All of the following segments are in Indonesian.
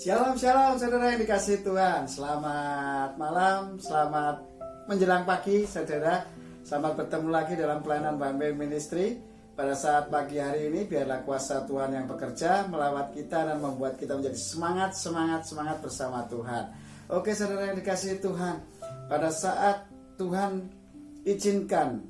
Shalom, shalom saudara yang dikasihi Tuhan. Selamat malam, selamat menjelang pagi saudara. Selamat bertemu lagi dalam pelayanan One Way Ministry. Pada saat pagi hari ini biarlah kuasa Tuhan yang bekerja melawat kita dan membuat kita menjadi semangat bersama Tuhan. Oke saudara yang dikasihi Tuhan, pada saat Tuhan izinkan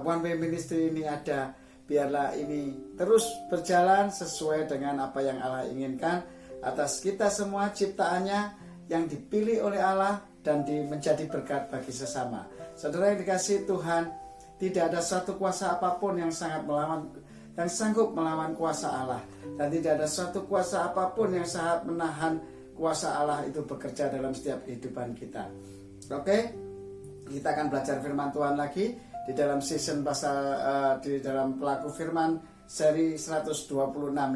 One Way Ministry ini ada, biarlah ini terus berjalan sesuai dengan apa yang Allah inginkan atas kita semua ciptaannya yang dipilih oleh Allah dan menjadi berkat bagi sesama. Saudara yang dikasihi Tuhan, tidak ada satu kuasa apapun yang sanggup melawan kuasa Allah, dan tidak ada satu kuasa apapun yang sangat menahan kuasa Allah itu bekerja dalam setiap kehidupan kita. Oke, kita akan belajar firman Tuhan lagi di dalam season di dalam pelaku firman seri 126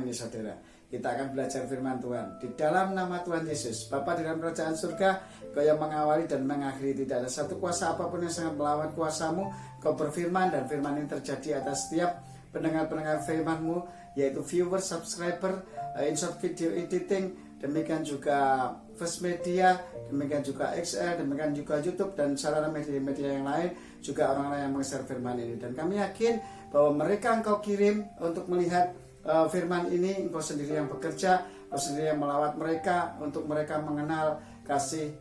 ini saudara. Kita akan belajar firman Tuhan di dalam nama Tuhan Yesus. Bapa di dalam kerajaan surga, Kau yang mengawali dan mengakhiri, tidak ada satu kuasa apapun yang sangat melawan kuasamu. Kau berfirman dan firman ini terjadi atas setiap pendengar-pendengar firman-Mu, yaitu viewer, subscriber, insert video editing, demikian juga First Media, demikian juga XL, demikian juga YouTube dan sarana media-media yang lain, juga orang-orang yang meng-share firman ini. Dan kami yakin bahwa mereka Engkau kirim untuk melihat firman ini, Engkau sendiri yang bekerja, Engkau sendiri yang melawat mereka untuk mereka mengenal kasih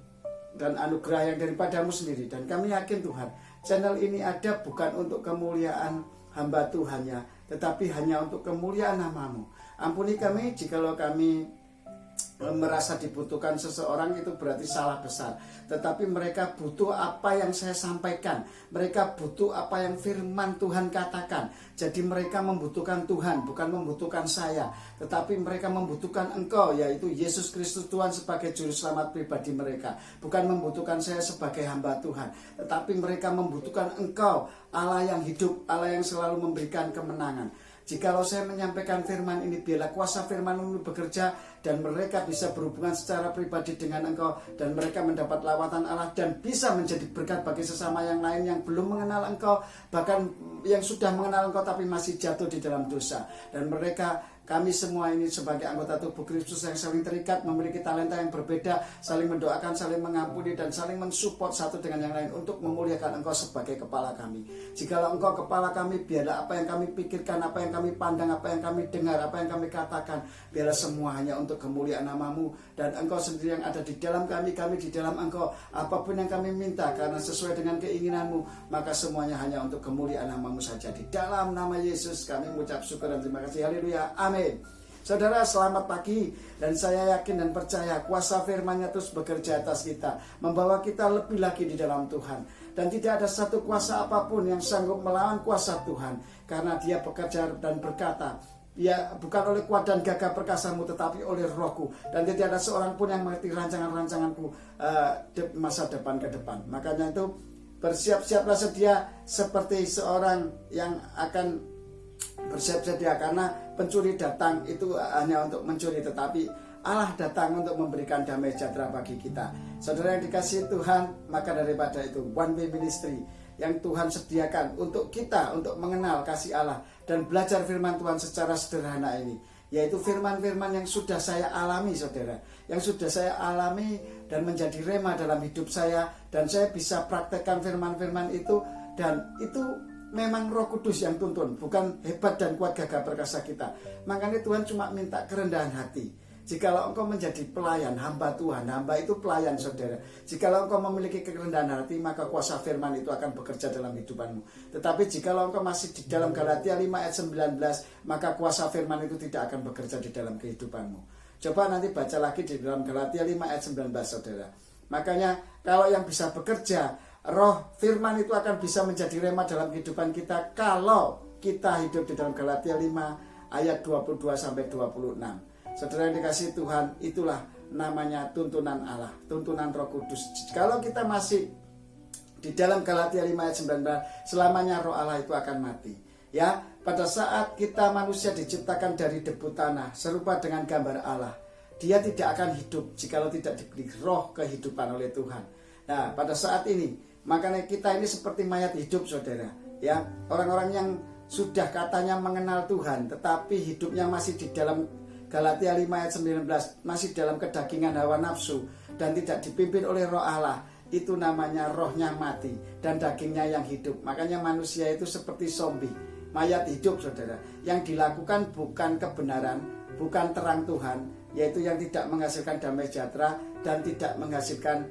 dan anugerah yang daripadamu sendiri. Dan kami yakin Tuhan, channel ini ada bukan untuk kemuliaan hamba Tuhannya, tetapi hanya untuk kemuliaan nama-Mu. Ampuni kami jikalau kami merasa dibutuhkan seseorang, itu berarti salah besar. Tetapi mereka butuh apa yang saya sampaikan, mereka butuh apa yang firman Tuhan katakan. Jadi mereka membutuhkan Tuhan, bukan membutuhkan saya, tetapi mereka membutuhkan Engkau, yaitu Yesus Kristus Tuhan sebagai juru selamat pribadi mereka. Bukan membutuhkan saya sebagai hamba Tuhan, tetapi mereka membutuhkan Engkau, Allah yang hidup, Allah yang selalu memberikan kemenangan. Jikalau saya menyampaikan firman ini, biarlah kuasa firman-Mu bekerja dan mereka bisa berhubungan secara pribadi dengan Engkau, dan mereka mendapat lawatan Allah dan bisa menjadi berkat bagi sesama yang lain yang belum mengenal Engkau, bahkan yang sudah mengenal Engkau tapi masih jatuh di dalam dosa. Dan mereka, kami semua ini sebagai anggota tubuh Kristus yang saling terikat, memiliki talenta yang berbeda, saling mendoakan, saling mengampuni, dan saling mensupport satu dengan yang lain untuk memuliakan Engkau sebagai kepala kami. Jikalau Engkau kepala kami, biarlah apa yang kami pikirkan, apa yang kami pandang, apa yang kami dengar, apa yang kami katakan, biarlah semua hanya untuk kemuliaan nama-Mu, dan Engkau sendiri yang ada di dalam kami di dalam Engkau. Apapun yang kami minta karena sesuai dengan keinginan-Mu, maka semuanya hanya untuk kemuliaan nama-Mu saja. Di dalam nama Yesus kami mengucap syukur dan terima kasih. Haleluya. Amin. Saudara, selamat pagi, dan saya yakin dan percaya kuasa firman-Nya terus bekerja atas kita, membawa kita lebih lagi di dalam Tuhan. Dan tidak ada satu kuasa apapun yang sanggup melawan kuasa Tuhan, karena Dia bekerja dan berkata, ya, bukan oleh kuat dan gagah perkasamu, tetapi oleh Rohku. Dan tidak ada seorang pun yang mengerti rancangan-rancanganku masa depan ke depan. Makanya itu bersiap-siaplah sedia seperti seorang yang akan bersiap sedia, karena pencuri datang itu hanya untuk mencuri, tetapi Allah datang untuk memberikan damai sejahtera bagi kita. Saudara yang dikasihi Tuhan, maka daripada itu One Way Ministry yang Tuhan sediakan untuk kita, untuk mengenal kasih Allah dan belajar firman Tuhan secara sederhana ini, yaitu firman-firman yang sudah saya alami saudara, yang sudah saya alami dan menjadi rema dalam hidup saya, dan saya bisa praktekkan firman-firman itu, dan itu memang Roh Kudus yang tuntun, bukan hebat dan kuat gagah perkasa kita. Makanya Tuhan cuma minta kerendahan hati. Jikalau engkau menjadi pelayan, hamba Tuhan, hamba itu pelayan saudara. Jikalau engkau memiliki kerendahan hati, maka kuasa firman itu akan bekerja dalam hidupanmu. Tetapi jikalau engkau masih di dalam Galatia 5 ayat 19, maka kuasa firman itu tidak akan bekerja di dalam kehidupanmu. Coba nanti baca lagi di dalam Galatia 5 ayat 19 saudara. Makanya kalau yang bisa bekerja, Roh firman itu akan bisa menjadi rema dalam kehidupan kita kalau kita hidup di dalam Galatia 5 ayat 22 sampai 26. Saudara yang dikasihi Tuhan, itulah namanya tuntunan Allah, tuntunan Roh Kudus. Kalau kita masih di dalam Galatia 5 ayat 19, selamanya Roh Allah itu akan mati. Ya, pada saat kita manusia diciptakan dari debu tanah, serupa dengan gambar Allah, dia tidak akan hidup jikalau tidak diberi roh kehidupan oleh Tuhan. Nah, pada saat ini, makanya kita ini seperti mayat hidup saudara. Ya, orang-orang yang sudah katanya mengenal Tuhan, tetapi hidupnya masih di dalam Galatia 5 ayat 19, masih dalam kedagingan hawa nafsu dan tidak dipimpin oleh roh Allah, itu namanya rohnya mati dan dagingnya yang hidup. Makanya manusia itu seperti zombie, mayat hidup saudara. Yang dilakukan bukan kebenaran, bukan terang Tuhan, yaitu yang tidak menghasilkan damai sejahtera dan tidak menghasilkan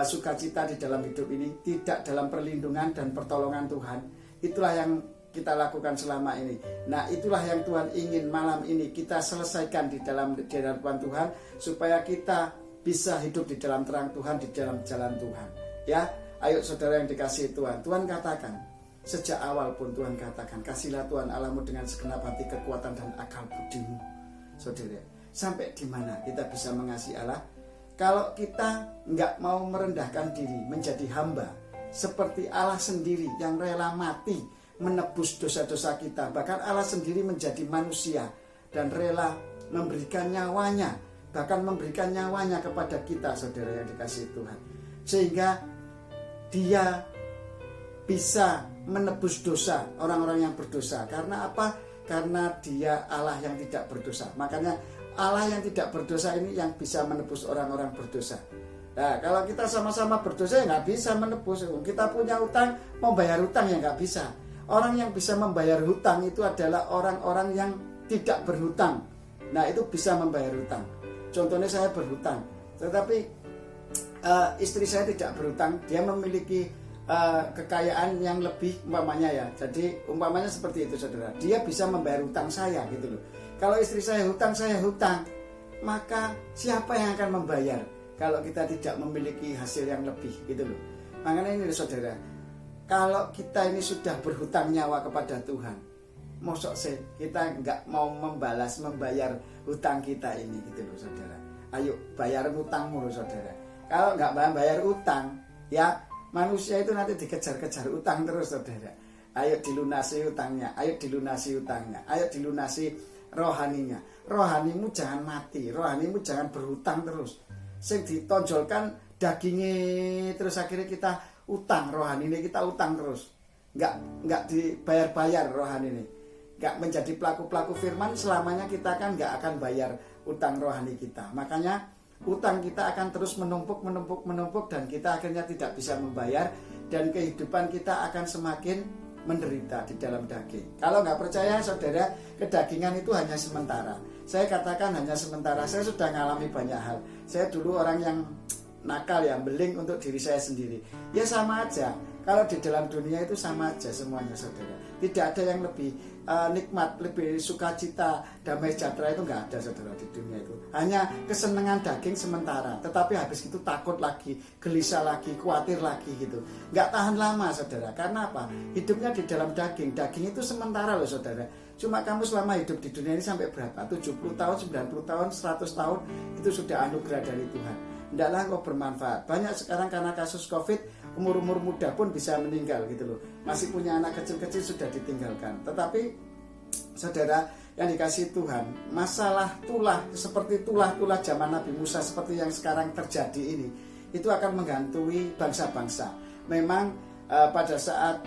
sukacita di dalam hidup ini, tidak dalam perlindungan dan pertolongan Tuhan. Itulah yang kita lakukan selama ini. Nah, itulah yang Tuhan ingin malam ini kita selesaikan di dalam hadapan Tuhan, supaya kita bisa hidup di dalam terang Tuhan, di dalam jalan Tuhan. Ya, ayo saudara yang dikasihi Tuhan. Tuhan katakan, sejak awal pun Tuhan katakan, kasihlah Tuhan Allahmu dengan segenap hati, kekuatan dan akal budimu. Saudara, sampai di mana kita bisa mengasihi Allah? Kalau kita nggak mau merendahkan diri menjadi hamba, seperti Allah sendiri yang rela mati menebus dosa-dosa kita. Bahkan Allah sendiri menjadi manusia dan rela memberikan nyawanya, bahkan memberikan nyawanya kepada kita, saudara yang dikasihi Tuhan, sehingga dia bisa menebus dosa orang-orang yang berdosa. Karena apa? Karena dia Allah yang tidak berdosa. Makanya Allah yang tidak berdosa ini yang bisa menebus orang-orang berdosa. Nah, kalau kita sama-sama berdosa ya nggak bisa menebus. Kita punya utang, mau bayar utang ya nggak bisa. Orang yang bisa membayar hutang itu adalah orang-orang yang tidak berhutang. Nah, itu bisa membayar hutang. Contohnya saya berhutang, tetapi istri saya tidak berhutang. Dia memiliki kekayaan yang lebih, umpamanya ya. Jadi umpamanya seperti itu saudara. Dia bisa membayar hutang saya gitu loh. Kalau istri saya hutang, maka siapa yang akan membayar kalau kita tidak memiliki hasil yang lebih gitu loh. Makanya ini saudara, kalau kita ini sudah berhutang nyawa kepada Tuhan, mosok sih kita nggak mau membayar hutang kita ini gitu loh saudara. Ayo bayar hutangmu loh saudara. Kalau nggak bayar hutang, ya manusia itu nanti dikejar-kejar utang terus saudara. Ayo dilunasi hutangnya, ayo dilunasi hutangnya, ayo dilunasi rohaninya. Rohanimu jangan mati, rohanimu jangan berhutang terus. Sing ditonjolkan dagingnya terus, akhirnya kita utang rohani ini, kita utang terus, nggak dibayar-bayar rohani ini, nggak menjadi pelaku-pelaku firman selamanya, kita kan nggak akan bayar utang rohani kita. Makanya utang kita akan terus menumpuk dan kita akhirnya tidak bisa membayar, dan kehidupan kita akan semakin menderita di dalam daging. Kalau nggak percaya saudara, kedagingan itu hanya sementara. Saya katakan hanya sementara. Saya sudah mengalami banyak hal. Saya dulu orang yang nakal ya, beling untuk diri saya sendiri. Ya sama aja. Kalau di dalam dunia itu sama aja semuanya saudara. Tidak ada yang lebih nikmat, lebih sukacita, damai sejahtera itu nggak ada saudara di dunia itu. Hanya kesenangan daging sementara. Tetapi habis itu takut lagi, gelisah lagi, khawatir lagi gitu. Nggak tahan lama saudara. Karena apa? Hidupnya di dalam daging. Daging itu sementara loh saudara. Cuma kamu selama hidup di dunia ini sampai berapa? 70 tahun, 90 tahun, 100 tahun, itu sudah anugerah dari Tuhan. Hendaklah kau bermanfaat. Banyak sekarang karena kasus COVID, umur-umur muda pun bisa meninggal gitu loh. Masih punya anak kecil-kecil sudah ditinggalkan. Tetapi saudara yang dikasihi Tuhan, masalah tulah seperti tulah-tulah zaman Nabi Musa seperti yang sekarang terjadi ini, itu akan menghantui bangsa-bangsa. Memang pada saat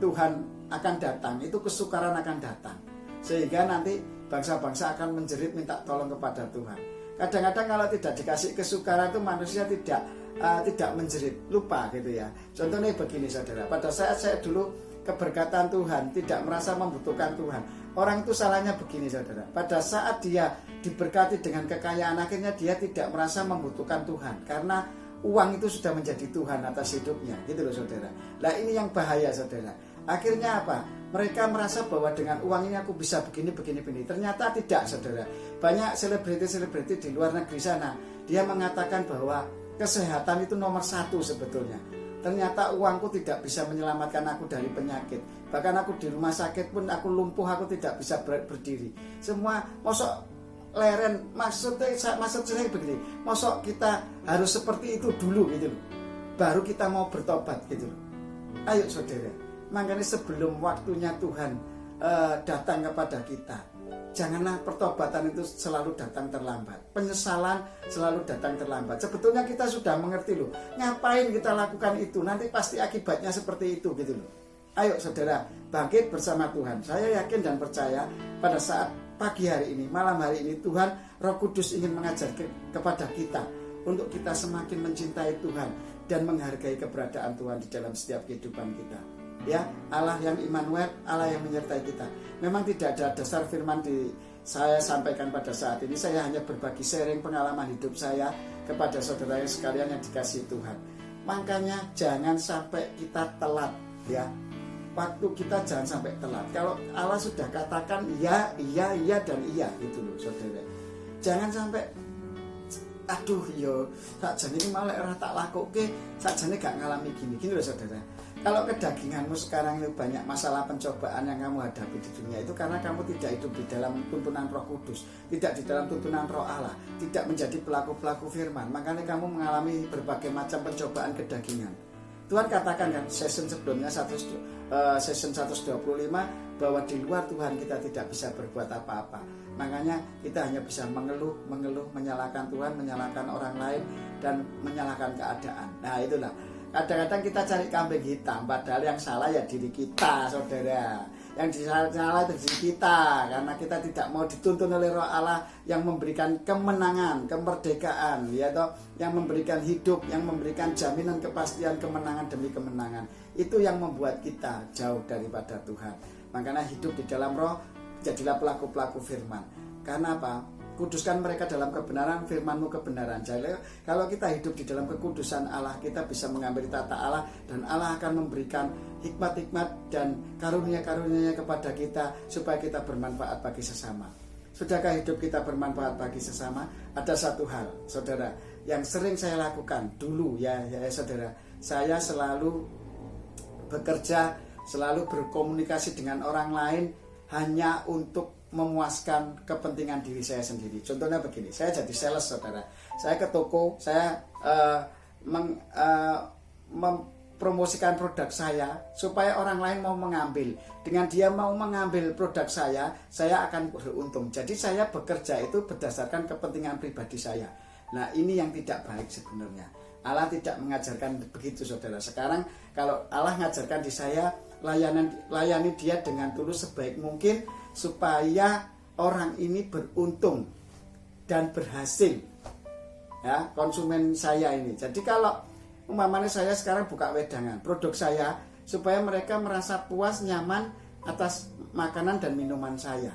Tuhan akan datang, itu kesukaran akan datang, sehingga nanti bangsa-bangsa akan menjerit minta tolong kepada Tuhan. Kadang-kadang kalau tidak dikasih kesukaran itu manusia tidak menjerit, lupa gitu ya. Contohnya begini saudara, pada saat saya dulu keberkatan Tuhan, tidak merasa membutuhkan Tuhan. Orang itu salahnya begini saudara, pada saat dia diberkati dengan kekayaan, akhirnya dia tidak merasa membutuhkan Tuhan, karena uang itu sudah menjadi Tuhan atas hidupnya gitu loh saudara. Nah ini yang bahaya saudara. Akhirnya apa? Mereka merasa bahwa dengan uang ini aku bisa begini. Ternyata tidak saudara. Banyak selebriti di luar negeri sana, dia mengatakan bahwa kesehatan itu nomor 1 sebetulnya. Ternyata uangku tidak bisa menyelamatkan aku dari penyakit. Bahkan aku di rumah sakit pun aku lumpuh, aku tidak bisa berdiri. Semua mosok leren, maksud saya begini, mosok kita harus seperti itu dulu gitu loh, baru kita mau bertobat gitu loh. Ayo saudara, makanya sebelum waktunya Tuhan datang kepada kita, janganlah pertobatan itu selalu datang terlambat, penyesalan selalu datang terlambat. Sebetulnya kita sudah mengerti loh, ngapain kita lakukan itu, nanti pasti akibatnya seperti itu gitu loh. Ayo saudara, bangkit bersama Tuhan. Saya yakin dan percaya pada saat pagi hari ini, malam hari ini, Tuhan Roh Kudus ingin mengajar kepada kita untuk kita semakin mencintai Tuhan dan menghargai keberadaan Tuhan di dalam setiap kehidupan kita. Ya, Allah yang Immanuel, Allah yang menyertai kita. Memang tidak ada dasar firman di saya sampaikan pada saat ini. Saya hanya berbagi sharing pengalaman hidup saya kepada saudara sekalian yang dikasihi Tuhan. Makanya jangan sampai kita telat, ya. Waktu kita jangan sampai telat. Kalau Allah sudah katakan iya dan iya gitu loh saudara. Jangan sampai aduh yo sakjane iki malah ora tak lakoke, sakjane gak ngalami gini loh saudara. Kalau kedaginganmu sekarang ini banyak masalah pencobaan yang kamu hadapi di dunia itu karena kamu tidak hidup di dalam tuntunan Roh Kudus, tidak di dalam tuntunan Roh Allah, tidak menjadi pelaku-pelaku firman. Makanya kamu mengalami berbagai macam pencobaan kedagingan. Tuhan katakan kan season sebelumnya season 125 bahwa di luar Tuhan kita tidak bisa berbuat apa-apa. Makanya kita hanya bisa mengeluh, menyalahkan Tuhan, menyalahkan orang lain dan menyalahkan keadaan. Nah itulah. Kadang-kadang kita cari kambing hitam, padahal yang salah ya diri kita, saudara. Yang salah itu diri kita, karena kita tidak mau dituntun oleh Roh Allah yang memberikan kemenangan, kemerdekaan, ya toh, yang memberikan hidup, yang memberikan jaminan kepastian kemenangan demi kemenangan. Itu yang membuat kita jauh daripada Tuhan. Makanya hidup di dalam Roh, jadilah pelaku-pelaku firman. Karena apa? Kuduskan mereka dalam kebenaran, firman-Mu kebenaran. Jadi kalau kita hidup di dalam kekudusan Allah, kita bisa mengambil tata Allah dan Allah akan memberikan hikmat-hikmat dan karunia-karunia-Nya kepada kita supaya kita bermanfaat bagi sesama. Sudahkah hidup kita bermanfaat bagi sesama? Ada satu hal, saudara, yang sering saya lakukan dulu ya saudara. Saya selalu bekerja, selalu berkomunikasi dengan orang lain hanya untuk memuaskan kepentingan diri saya sendiri. Contohnya begini, saya jadi sales saudara. Saya ke toko, saya mempromosikan produk saya supaya orang lain mau mengambil. Dengan dia mau mengambil produk saya akan beruntung. Jadi saya bekerja itu berdasarkan kepentingan pribadi saya. Nah ini yang tidak baik sebenarnya. Allah tidak mengajarkan begitu saudara. Sekarang kalau Allah mengajarkan di saya, layani dia dengan tulus sebaik mungkin supaya orang ini beruntung dan berhasil, ya konsumen saya ini. Jadi kalau umpamanya saya sekarang buka wedangan produk saya supaya mereka merasa puas, nyaman atas makanan dan minuman saya,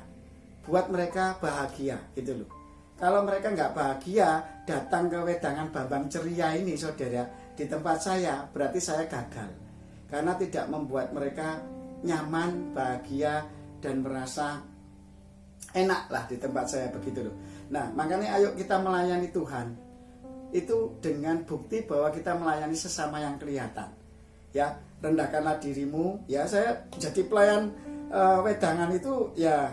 buat mereka bahagia gitu loh. Kalau mereka nggak bahagia datang ke wedangan Bambang Ceria ini saudara di tempat saya, berarti saya gagal karena tidak membuat mereka nyaman, bahagia dan merasa enak lah di tempat saya begitu loh. Nah makanya ayo kita melayani Tuhan itu dengan bukti bahwa kita melayani sesama yang kelihatan. Ya rendahkanlah dirimu. Ya saya jadi pelayan wedangan itu ya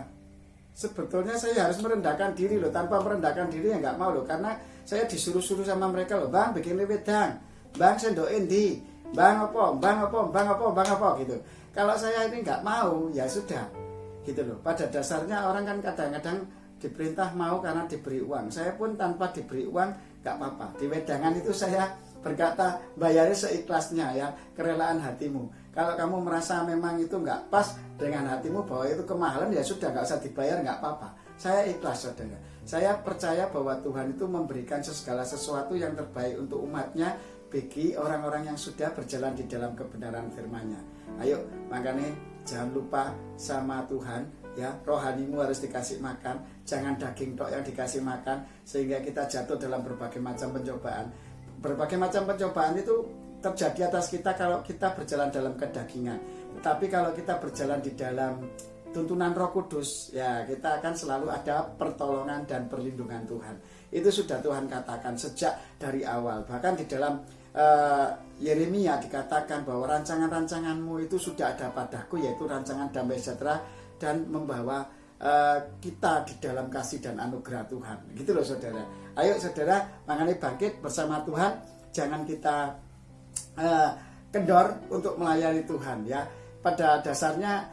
sebetulnya saya harus merendahkan diri loh. Tanpa merendahkan diri ya nggak mau loh. Karena saya disuruh-suruh sama mereka loh, bang bikin wedang, bang sendokin di, bang apa gitu. Kalau saya ini nggak mau ya sudah gitu loh. Pada dasarnya orang kan kadang-kadang diperintah mau karena diberi uang. Saya pun tanpa diberi uang gak apa-apa. Di wedangan itu saya berkata bayarnya seikhlasnya ya, kerelaan hatimu. Kalau kamu merasa memang itu gak pas dengan hatimu bahwa itu kemahalan ya sudah gak usah dibayar, gak apa-apa. Saya ikhlas saudara. Saya percaya bahwa Tuhan itu memberikan segala sesuatu yang terbaik untuk umatnya bagi orang-orang yang sudah berjalan di dalam kebenaran firman-Nya. Ayo makanya jangan lupa sama Tuhan ya, rohanimu harus dikasih makan, jangan daging tok yang dikasih makan sehingga kita jatuh dalam berbagai macam pencobaan. Berbagai macam pencobaan itu terjadi atas kita kalau kita berjalan dalam kedagingan. Tetapi kalau kita berjalan di dalam tuntunan Roh Kudus, ya kita akan selalu ada pertolongan dan perlindungan Tuhan. Itu sudah Tuhan katakan sejak dari awal. Bahkan di dalam Yeremia dikatakan bahwa rancangan-rancanganmu itu sudah ada padaku, yaitu rancangan damai sejahtera dan membawa kita di dalam kasih dan anugerah Tuhan. Gitu loh saudara. Ayo saudara, makanya bangkit bersama Tuhan. Jangan kita kendor untuk melayani Tuhan ya. Pada dasarnya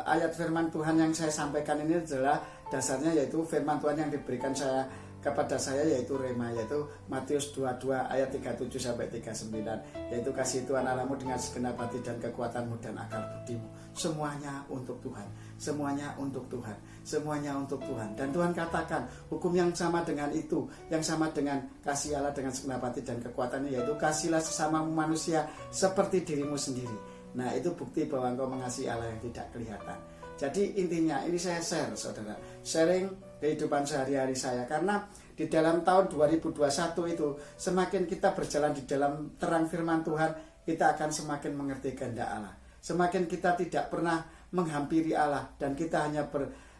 ayat firman Tuhan yang saya sampaikan ini adalah dasarnya yaitu firman Tuhan yang diberikan saya kepada saya yaitu rema, yaitu Matius 22 ayat 37 sampai 39, yaitu kasih Tuhan Allahmu dengan segenap hati dan kekuatanmu dan akal budimu. Semuanya untuk Tuhan, semuanya untuk Tuhan, semuanya untuk Tuhan. Dan Tuhan katakan hukum yang sama dengan itu, yang sama dengan kasih Allah dengan segenap hati dan kekuatannya, yaitu kasihlah sesama manusia seperti dirimu sendiri. Nah, itu bukti bahwa engkau mengasihi Allah yang tidak kelihatan. Jadi intinya ini saya share, saudara, sharing kehidupan sehari-hari saya, karena di dalam tahun 2021 itu semakin kita berjalan di dalam terang firman Tuhan, kita akan semakin mengerti kehendak Allah. Semakin kita tidak pernah menghampiri Allah dan kita hanya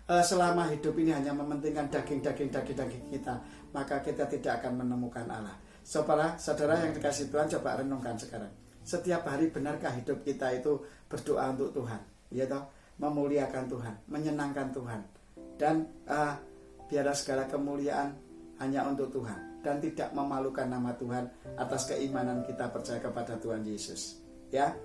selama hidup ini hanya mementingkan daging kita, maka kita tidak akan menemukan Allah. Saudara yang dikasihi Tuhan, coba renungkan sekarang. Setiap hari benarkah hidup kita itu berdoa untuk Tuhan, ya toh? Memuliakan Tuhan, menyenangkan Tuhan, dan biarlah segala kemuliaan hanya untuk Tuhan dan tidak memalukan nama Tuhan atas keimanan kita percaya kepada Tuhan Yesus. Ya,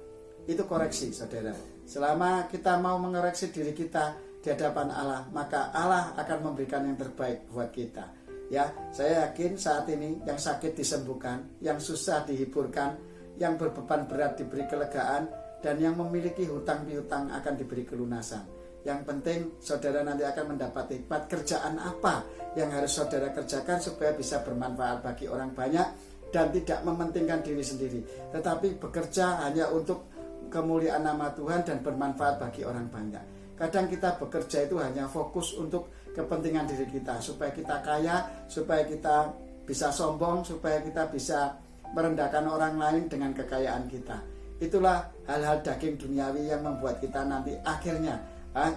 itu koreksi, saudara. Selama kita mau mengoreksi diri kita di hadapan Allah, maka Allah akan memberikan yang terbaik buat kita. Ya, saya yakin saat ini yang sakit disembuhkan, yang susah dihiburkan, yang berbeban berat diberi kelegaan, dan yang memiliki hutang piutang akan diberi kelunasan. Yang penting saudara nanti akan mendapat hikmat kerjaan apa yang harus saudara kerjakan supaya bisa bermanfaat bagi orang banyak dan tidak mementingkan diri sendiri, tetapi bekerja hanya untuk kemuliaan nama Tuhan dan bermanfaat bagi orang banyak. Kadang kita bekerja itu hanya fokus untuk kepentingan diri kita, supaya kita kaya, supaya kita bisa sombong, supaya kita bisa merendahkan orang lain dengan kekayaan kita. Itulah hal-hal daging duniawi yang membuat kita nanti akhirnya,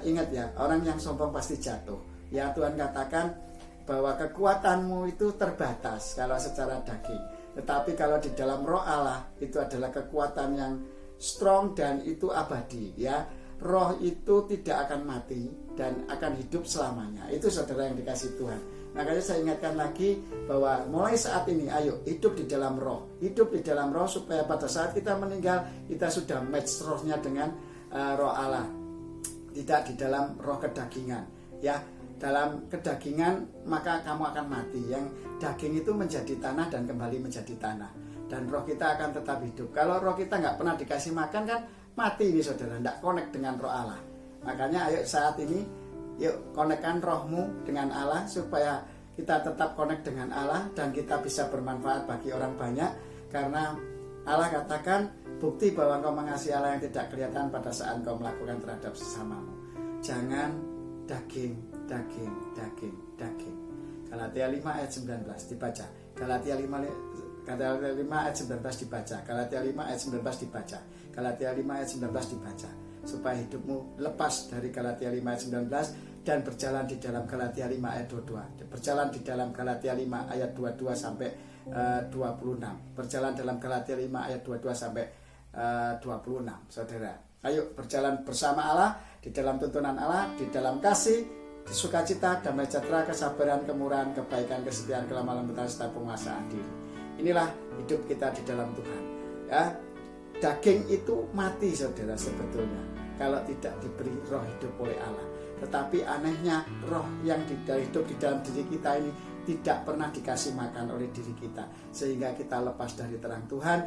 ingat ya, orang yang sombong pasti jatuh. Ya, Tuhan katakan bahwa kekuatanmu itu terbatas kalau secara daging, tetapi kalau di dalam roh Allah itu adalah kekuatan yang strong dan itu abadi. Ya, roh itu tidak akan mati dan akan hidup selamanya. Itu saudara yang dikasihi Tuhan. Makanya saya ingatkan lagi bahwa mulai saat ini ayo hidup di dalam roh. Hidup di dalam roh supaya pada saat kita meninggal kita sudah match rohnya dengan roh Allah. Tidak di dalam roh kedagingan. Ya, dalam kedagingan maka kamu akan mati. Yang daging itu menjadi tanah dan kembali menjadi tanah. Dan roh kita akan tetap hidup. Kalau roh kita nggak pernah dikasih makan kan mati ini saudara, nggak connect dengan roh Allah. Makanya ayo saat ini yuk konekkan rohmu dengan Allah supaya kita tetap connect dengan Allah dan kita bisa bermanfaat bagi orang banyak. Karena Allah katakan bukti bahwa engkau mengasihi Allah yang tidak kelihatan pada saat engkau melakukan terhadap sesamamu. Jangan daging. Galatia 5 ayat 19 dibaca. Galatia 5 ayat 19 dibaca. Galatia 5 ayat 19 dibaca. Galatia 5 ayat 19 dibaca. Supaya hidupmu lepas dari Galatia 5 ayat 19 dan berjalan di dalam Galatia 5 ayat 22. Berjalan di dalam Galatia 5 ayat 22 sampai 26. Berjalan dalam Galatia 5 ayat 22 sampai 26. Saudara, ayo berjalan bersama Allah di dalam tuntunan Allah, di dalam kasih, sukacita, damai sejahtera, kesabaran, kemurahan, kebaikan, kesetiaan, kelemah lembutan serta penguasaan diri. Inilah hidup kita di dalam Tuhan. Ya, daging itu mati saudara sebetulnya kalau tidak diberi roh hidup oleh Allah. Tetapi anehnya roh yang hidup di dalam diri kita ini tidak pernah dikasih makan oleh diri kita, sehingga kita lepas dari terang Tuhan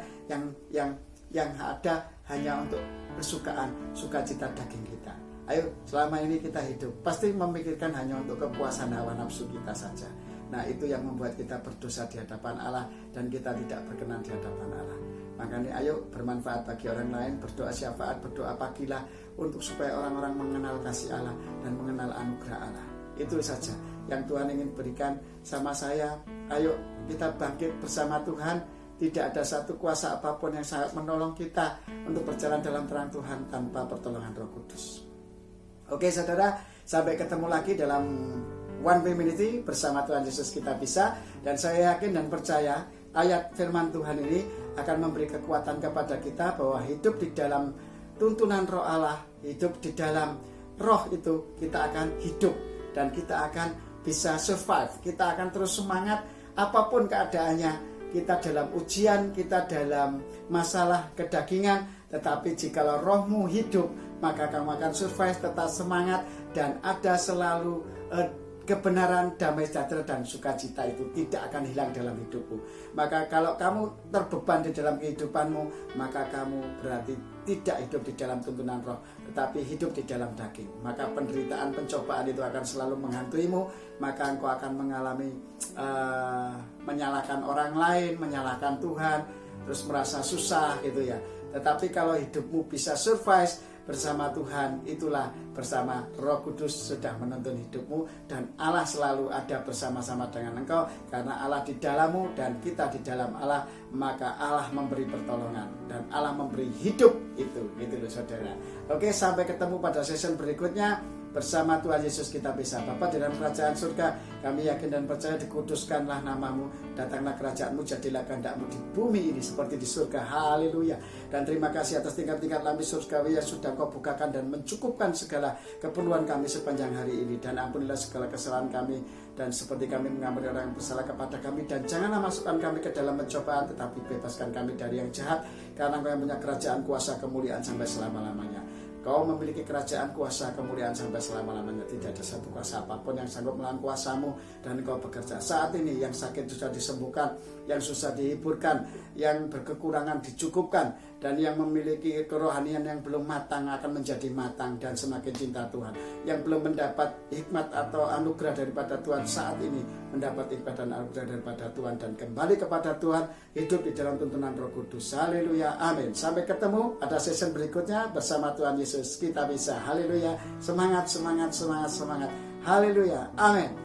yang ada hanya untuk kesukaan, sukacita daging kita. Ayo, selama ini kita hidup pasti memikirkan hanya untuk kepuasan hawa nafsu kita saja. Nah, itu yang membuat kita berdosa di hadapan Allah dan kita tidak berkenan di hadapan Allah. Makanya ayo bermanfaat bagi orang lain, berdoa syafaat, berdoa pagilah untuk supaya orang-orang mengenal kasih Allah dan mengenal anugerah Allah. Itu saja yang Tuhan ingin berikan sama saya. Ayo kita bangkit bersama Tuhan. Tidak ada satu kuasa apapun yang sangat menolong kita untuk berjalan dalam terang Tuhan tanpa pertolongan Roh Kudus. Oke saudara, sampai ketemu lagi dalam One Way Ministry bersama Tuhan Yesus kita bisa. Dan saya yakin dan percaya ayat firman Tuhan ini akan memberi kekuatan kepada kita bahwa hidup di dalam tuntunan roh Allah, hidup di dalam roh itu kita akan hidup dan kita akan bisa survive. Kita akan terus semangat apapun keadaannya. Kita dalam ujian, kita dalam masalah kedagingan, tetapi jikalau rohmu hidup, maka kamu akan survive, tetap semangat dan ada selalu kebenaran, damai sejahtera dan sukacita itu tidak akan hilang dalam hidupmu. Maka kalau kamu terbeban di dalam kehidupanmu, maka kamu berarti tidak hidup di dalam tuntunan roh, tetapi hidup di dalam daging. Maka penderitaan, pencobaan itu akan selalu menghantuimu. Maka engkau akan mengalami menyalahkan orang lain, menyalahkan Tuhan, terus merasa susah gitu ya. Tetapi kalau hidupmu bisa survive bersama Tuhan, itulah bersama Roh Kudus sudah menuntun hidupmu, dan Allah selalu ada bersama-sama dengan engkau. Karena Allah di dalammu dan kita di dalam Allah, maka Allah memberi pertolongan dan Allah memberi hidup itu loh saudara. Oke, sampai ketemu pada session berikutnya. Bersama Tuhan Yesus kita bisa. Bapa di dalam kerajaan surga, kami yakin dan percaya dikuduskanlah namamu, datanglah kerajaanmu, jadilah kehendakmu di bumi ini seperti di surga. Haleluya. Dan terima kasih atas tingkat-tingkat lapis surgawi yang sudah kau bukakan dan mencukupkan segala keperluan kami sepanjang hari ini. Dan ampunilah segala kesalahan kami, dan seperti kami mengampuni orang yang bersalah kepada kami, dan janganlah masukkan kami ke dalam pencobaan, tetapi bebaskan kami dari yang jahat, karena Engkau yang punya kerajaan, kuasa, kemuliaan sampai selama-lamanya. Kau memiliki kerajaan, kuasa, kemuliaan sampai selama-lamanya. Tidak ada satu kuasa apapun yang sanggup melawan kuasamu, dan Kau bekerja. Saat ini yang sakit sudah disembuhkan, yang susah dihiburkan, yang berkekurangan dicukupkan, dan yang memiliki kerohanian yang belum matang akan menjadi matang dan semakin cinta Tuhan. Yang belum mendapat hikmat atau anugerah daripada Tuhan, saat ini mendapat hikmat dan anugerah daripada Tuhan, dan kembali kepada Tuhan, hidup di dalam tuntunan Roh Kudus. Haleluya, amin. Sampai ketemu pada session berikutnya bersama Tuhan Yesus kita bisa. Haleluya, semangat, semangat, semangat, semangat. Haleluya, amin.